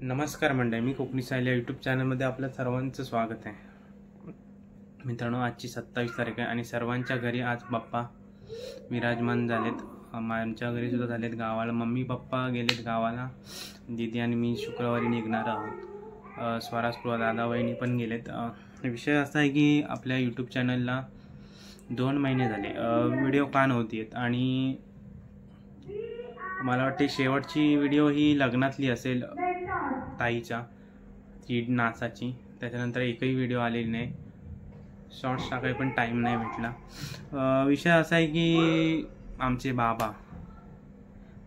नमस्कार मंडळी, मी कोकणी साहिल या यूट्यूब चॅनलमध्ये आपल्या सर्वांचं स्वागत आहे. मित्रांनो, आजची 27 तारीख आहे आणि सर्वांच्या घरी आज बाप्पा विराजमान झालेत. आमच्या घरी सुद्धा झालेत गावाला. मम्मी पप्पा गेलेत गावाला. दीदी आणि मी शुक्रवारी निघणार आहोत. स्वराजपूर दादा वहिनी पण गेलेत. विषय असा आहे की आपल्या यूट्यूब चॅनलला 2 महिने झाले व्हिडिओ का नव्हती येत आणि मला वाटते शेवटची व्हिडिओ ही लग्नातली असेल ताईच्या, ती नाचाची. त्याच्यानंतर एकही व्हिडिओ आलेली नाही. शॉर्ट्स टाकाय पण टाईम नाही भेटला. विषय असा आहे की आमचे बाबा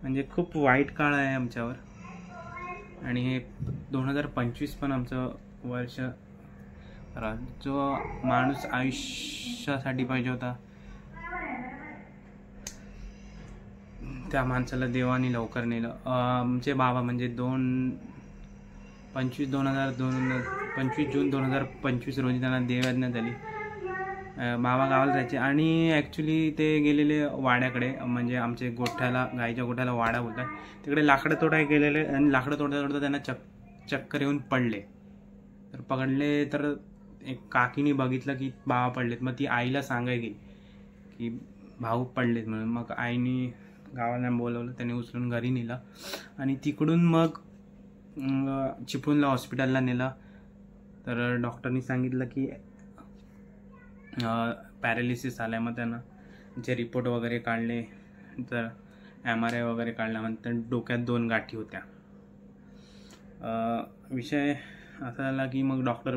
म्हणजे खूप वाईट काळ आहे आमच्यावर आणि हे 2025 पण आमचं वर्ष. जो माणूस आयुष्यासाठी पाहिजे होता त्या माणसाला देवाने लवकर नेलं. आमचे बाबा म्हणजे 25 जून 2025 रोजी त्यांना देवयाज्ञा झाली. बाबा गावाला जायचे आणि ॲक्च्युली ते गेलेले वाड्याकडे, म्हणजे आमचे गोठ्याला, गाईच्या गोठ्याला वाडा बोलतात, तिकडे लाकडं तोडाय गेलेले आणि लाकडं तोडता त्यांना चक्कर येऊन पडले. तर पकडले तर एक काकीने बघितलं की बाबा पडलेत. मग ती आईला सांगाय गेली की भाऊ पडलेत म्हणून. मग आईने गावाला बोलवलं, त्याने उचलून घरी नेलं आणि तिकडून मग चिपळूणला हॉस्पिटलला नेलं. तर डॉक्टरनी सांगितलं की पॅरालिसिस आला आहे. मग त्यांना जे रिपोर्ट वगैरे काढले, तर MRI वगैरे काढला, तर डोक्यात 2 गाठी होत्या. विषय असा झाला की मग डॉक्टर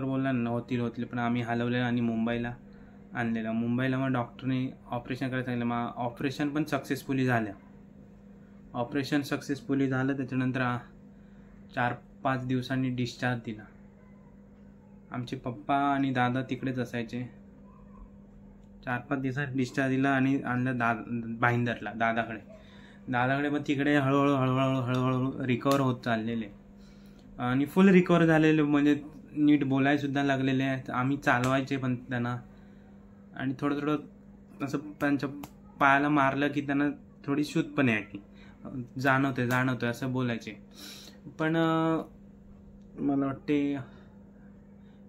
बोलला नव्हतील पण आम्ही हलवलेलं आणि मुंबईला आणलेलं. मुंबईला मग डॉक्टरने ऑपरेशन करायला सांगितलं. मग ऑपरेशन पण सक्सेसफुली झालं. त्याच्यानंतर 4-5 दिवसांनी डिस्चार्ज दिला. आमचे पप्पा आणि दादा तिकडेच असायचे. 4-5 दिवसात डिस्चार्ज दिला आणि आणलं भाईंदरला दादाकडे. मग तिकडे हळूहळू रिकवर होत चाललेले आणि फुल रिकवर झालेले, म्हणजे नीट बोलायसुद्धा लागलेले आहेत. आम्ही चालवायचे पण त्यांना, आणि थोडं असं त्यांच्या पायाला मारलं की त्यांना थोडी शूत पण यायची, जाणवते असं बोलायचे. पण मला वाटते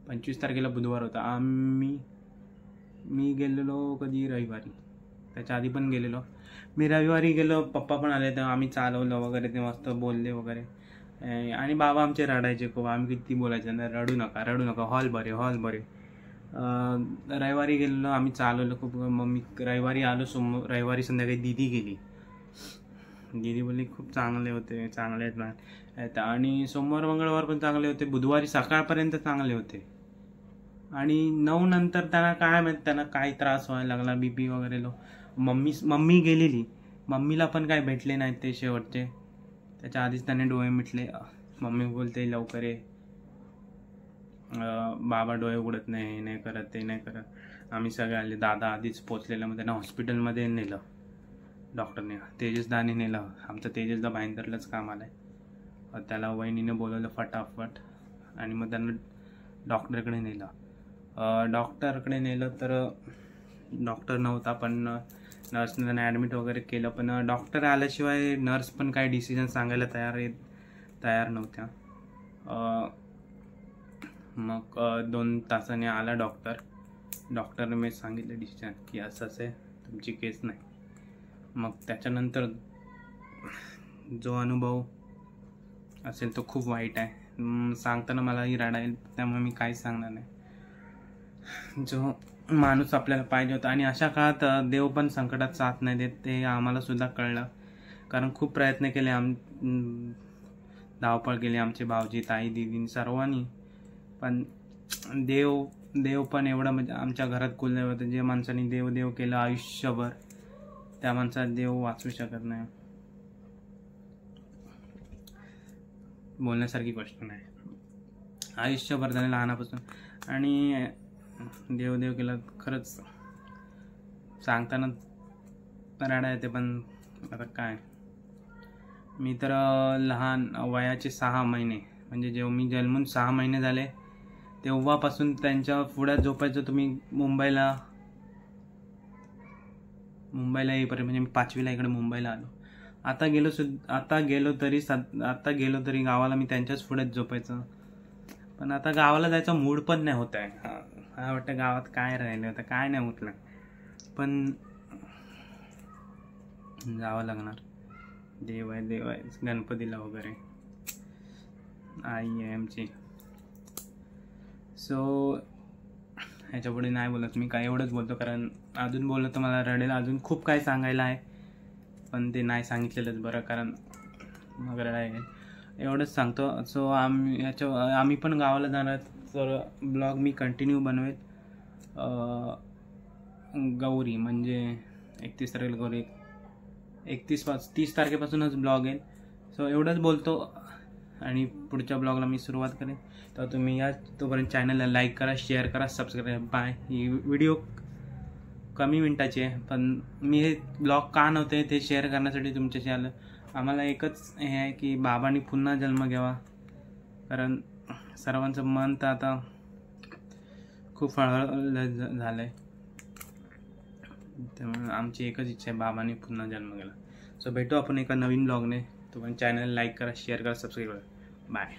25 तारखेला बुधवार होता. मी गेलेलो कधी रविवारी, त्याच्या आधी पण गेलेलो. मी रविवारी गेलो, पप्पा पण आले, तर आम्ही चालवलं वगैरे, ते मस्त बोलले वगैरे. आणि बाबा आमचे रडायचे खूप. आम्ही किती बोलायचं ना, रडू नका, हॉल बरे. रविवारी गेलेलो, आम्ही चालवलं खूप. मग मी रविवारी आलो. रविवारी संध्याकाळी दीदी गेली. दीदी बोलली खूप चांगले आहेत आणि सोमवार मंगळवार पण चांगले होते. बुधवारी सकाळपर्यंत चांगले होते आणि 9 नंतर त्यांना काय माहित, त्यांना काय त्रास व्हायला लागला, BP वगैरे लो. मम्मी गेलेली, मम्मीला पण काय भेटले नाहीत ते शेवटचे. त्याच्या आधीच त्याने डोळे मिटले. मम्मी बोलते लवकर ये, बाबा डोळे उघडत नाही, हे नाही करत, ते नाही करत. आम्ही सगळे आले. दादा आधीच पोचलेलं. मग त्यांना हॉस्पिटलमध्ये नेलं डॉक्टरने. तेजसदाने नेलं. आमचं तेजसदा भाईंदरलाच काम आलं आहे. त्याला वहिनीने बोलवलं फटाफट आणि मग त्यांना डॉक्टरकडे नेलं. तर डॉक्टर नव्हता, पण नर्सने त्यांना ॲडमिट वगैरे केलं. पण डॉक्टर आल्याशिवाय नर्स पण काय डिसिजन सांगायला तयार नव्हत्या. मग 2 तासाने आला डॉक्टरने मी सांगितलं डिसिजन की असं आहे, तुमची केस नाही. मग त्याच्यानंतर जो अनुभव असेल तो खूप वाईट आहे. सांगताना मलाही रडायला, त्यामुळे मी काहीच सांगणार नाही. जो माणूस आपल्याला पाहिजे होता, आणि अशा काळात देव पण संकटात साथ नाही देत, ते आम्हाला सुद्धा कळलं. कारण खूप प्रयत्न केले, धावपळ केली आमचे भाऊजी, ताई, दीदी, सर्वांनी. पण देव पण एवढं, म्हणजे आमच्या घरात कुलदैवत होतं. जे माणसाने देव केलं आयुष्यभर, त्या माणसाला देव वाचवू शकत नाही. बोलण्यासारखी गोष्ट नाही. आयुष्यभर त्याने लहानापासून, आणि देव केलं. खरंच सांगताना रडा येते. पण आता काय, मी तर लहान वयाचे 6 महिने, म्हणजे जेव्हा मी जन्मून 6 महिने झाले तेव्हापासून त्यांच्या पुढ्यात झोपायचं. तुम्ही मुंबईला येईपर्यंत, म्हणजे मी 5वीला इकडे मुंबईला आलो. आता गेलो तरी गावाला मी त्यांच्याच पुढेच झोपायचं. पण आता गावाला जायचा मूड पण नाही होत आहे. मला वाटतं गावात काय राहिलं, आता काय नाही उठलं, पण जावं लागणार. देव आहे गणपतीला वगैरे, आई आहे आमची. सो ह्याच्या पुढे नाही बोलत मी, काय एवढंच बोलतो, कारण अजून बोललं तर मला रडेल. अजून खूप काय सांगायला आहे, पण ते नाही सांगितलेलंच बरं, कारण मग रडायला. एवढंच सांगतो. सो आम्ही पण गावाला जाणार, तर ब्लॉग मी कंटिन्यू बनवेल. गौरी म्हणजे 31 तारखेला गौरी, 30 तारखेपासूनच ब्लॉग येईल. सो एवढंच बोलतो आणि पुढच्या ब्लॉगला मी सुरुवात करेन. तर तुम्ही या तोपर्यंत चॅनलला लाईक करा, शेअर करा, सबस्क्राईब करा. बाय. ही व्हिडिओ कमी मिनटाची आहे, पण मी हे ब्लॉग का नव्हते ते शेअर करण्यासाठी तुमच्याशी आलं. आम्हाला एकच हे आहे की बाबांनी पुन्हा जन्म घ्यावा, कारण सर्वांचं मन तर आता खूप हळहळ झालं आहे. त्यामुळे आमची एकच इच्छा आहे, बाबांनी पुन्हा जन्म घ्यावा. सो भेटू आपण एका नवीन ब्लॉगने. तुम्ही चॅनल लाईक करा, शेअर करा, सबस्क्राईब करा. बाय.